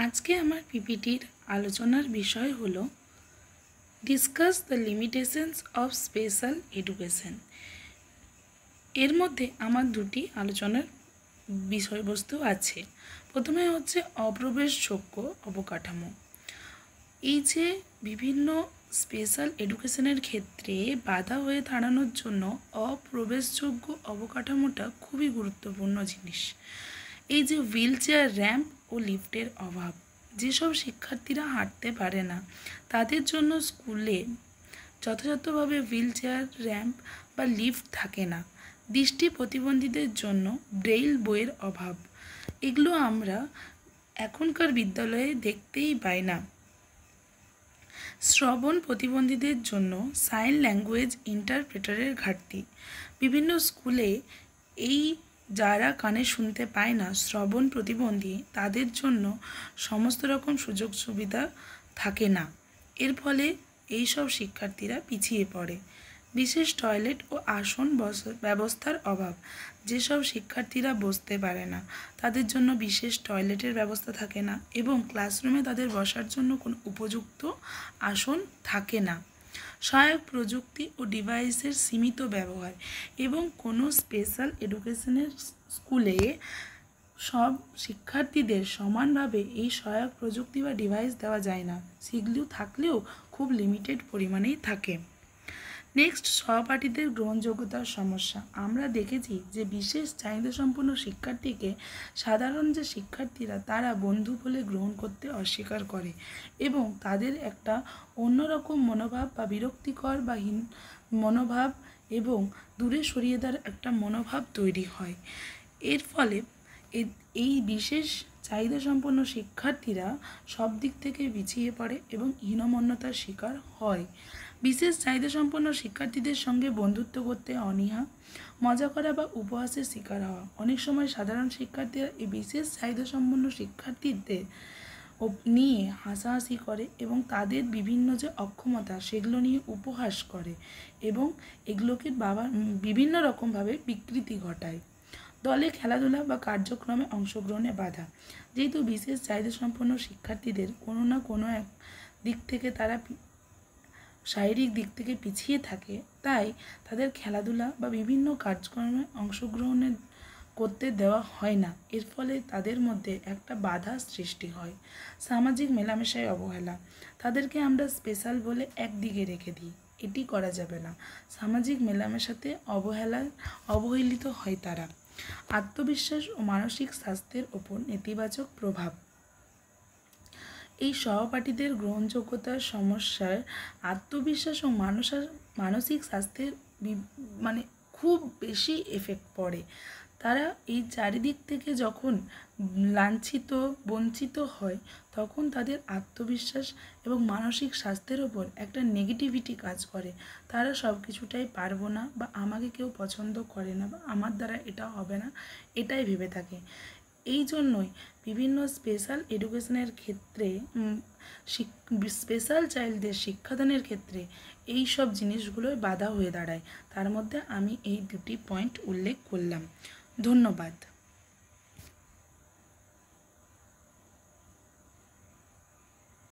আজকে আমার পিপিটির আলোচনার বিষয় হলো discuss the limitations of special education. এর মধ্যে আমার দুটি আলোচনার বিষয়বস্তু আছে। প্রথমে হচ্ছে অপ্রবেশযোগ্য অবকাঠামো। এই যে বিভিন্ন স্পেশাল এডুকেশনের ক্ষেত্রে বাধা হয়ে দাঁড়ানোর জন্য অপ্রবেশযোগ্য অবকাঠামোটা খুবই গুরুত্বপূর্ণ জিনিস। এই যে হুইল চেয়ার, র্যাম্প ও লিফটের অভাব, যেসব শিক্ষার্থীরা হাঁটতে পারে না তাদের জন্য স্কুলে যথাযথভাবে হুইল চেয়ার, র্যাম্প বা লিফট থাকে না। দৃষ্টি প্রতিবন্ধীদের জন্য ব্রেইল বইয়ের অভাব, এগুলো আমরা এখনকার বিদ্যালয়ে দেখতেই পাই না। শ্রবণ প্রতিবন্ধীদের জন্য সাইন ল্যাঙ্গুয়েজ ইন্টারপ্রেটারের ঘাটতি। বিভিন্ন স্কুলে এই যারা কানে শুনতে পায় না, শ্রবণ প্রতিবন্ধী, তাদের জন্য সমস্ত রকম সুযোগ সুবিধা থাকে না। এর ফলে এই সব শিক্ষার্থীরা পিছিয়ে পড়ে। বিশেষ টয়লেট ও আসন ব্যবস্থার অভাব। যেসব শিক্ষার্থীরা বসতে পারে না তাদের জন্য বিশেষ টয়লেটের ব্যবস্থা থাকে না এবং ক্লাসরুমে তাদের বসার জন্য কোনো উপযুক্ত আসন থাকে না। সহায়ক প্রযুক্তি ও ডিভাইসের সীমিত ব্যবহার এবং কোনো স্পেশাল এডুকেশনের স্কুলে সব শিক্ষার্থীদের সমানভাবে এই সহায়ক প্রযুক্তি বা ডিভাইস দেওয়া যায় না। সেগুলো থাকলেও খুব লিমিটেড পরিমাণেই থাকে। নেক্সট, সহপাঠীদের গ্রহণযোগ্যতার সমস্যা। আমরা দেখেছি যে বিশেষ চাহিদাসম্পন্ন শিক্ষার্থীকে সাধারণ যে শিক্ষার্থীরা তারা বন্ধু বলে গ্রহণ করতে অস্বীকার করে এবং তাদের একটা অন্যরকম মনোভাব বা বিরক্তিকর বা মনোভাব এবং দূরে সরিয়ে দেওয়ার একটা মনোভাব তৈরি হয়। এর ফলে এই বিশেষ চাহিদাসম্পন্ন শিক্ষার্থীরা সব দিক থেকে পিছিয়ে পড়ে এবং হীনমন্যতার শিকার হয়। বিশেষ চাহিদাসম্পন্ন শিক্ষার্থীদের সঙ্গে বন্ধুত্ব করতে অনীহা, মজা করা বা উপহাসের শিকার হওয়া। অনেক সময় সাধারণ শিক্ষার্থীরা এই বিশেষ চাহিদাসম্পন্ন শিক্ষার্থীদের নিয়ে হাসাহাসি করে এবং তাদের বিভিন্ন যে অক্ষমতা সেগুলো নিয়ে উপহাস করে এবং এগুলোকে বিভিন্ন রকমভাবে বিকৃতি ঘটায়। দলে খেলাধুলা বা কার্যক্রমে অংশগ্রহণে বাধা। যেহেতু বিশেষ চাহিদাসম্পন্ন শিক্ষার্থীদের কোনো না কোনো এক দিক থেকে তারা শারীরিক দিক থেকে পিছিয়ে থাকে, তাই তাদের খেলাধুলা বা বিভিন্ন কার্যক্রমে অংশগ্রহণের করতে দেওয়া হয় না। এর ফলে তাদের মধ্যে একটা বাধা সৃষ্টি হয়। সামাজিক মেলামেশায় অবহেলা। তাদেরকে আমরা স্পেশাল বলে একদিকে রেখে দিই, এটি করা যাবে না। সামাজিক মেলামেশাতে অবহেলিত হয় তারা। আত্মবিশ্বাস ও মানসিক স্বাস্থ্যের ওপর নেতিবাচক প্রভাব। এই সহপাঠীদের গ্রহণযোগ্যতার সমস্যার আত্মবিশ্বাস ও মানসিক স্বাস্থ্যের খুব বেশি এফেক্ট পড়ে। তারা এই চারিদিক থেকে যখন লাঞ্ছিত, বঞ্চিত হয়, তখন তাদের আত্মবিশ্বাস এবং মানসিক স্বাস্থ্যের ওপর একটা নেগেটিভিটি কাজ করে। তারা সব কিছুটাই পারবো না বা আমাকে কেউ পছন্দ করে না বা আমার দ্বারা এটা হবে না, এটাই ভেবে থাকে। এই জন্যই বিভিন্ন স্পেশাল এডুকেশনের ক্ষেত্রে স্পেশাল চাইল্ডদের শিক্ষাদানের ক্ষেত্রে এই সব জিনিসগুলোই বাধা হয়ে দাঁড়ায়। তার মধ্যে আমি এই দুটি পয়েন্ট উল্লেখ করলাম। ধন্যবাদ।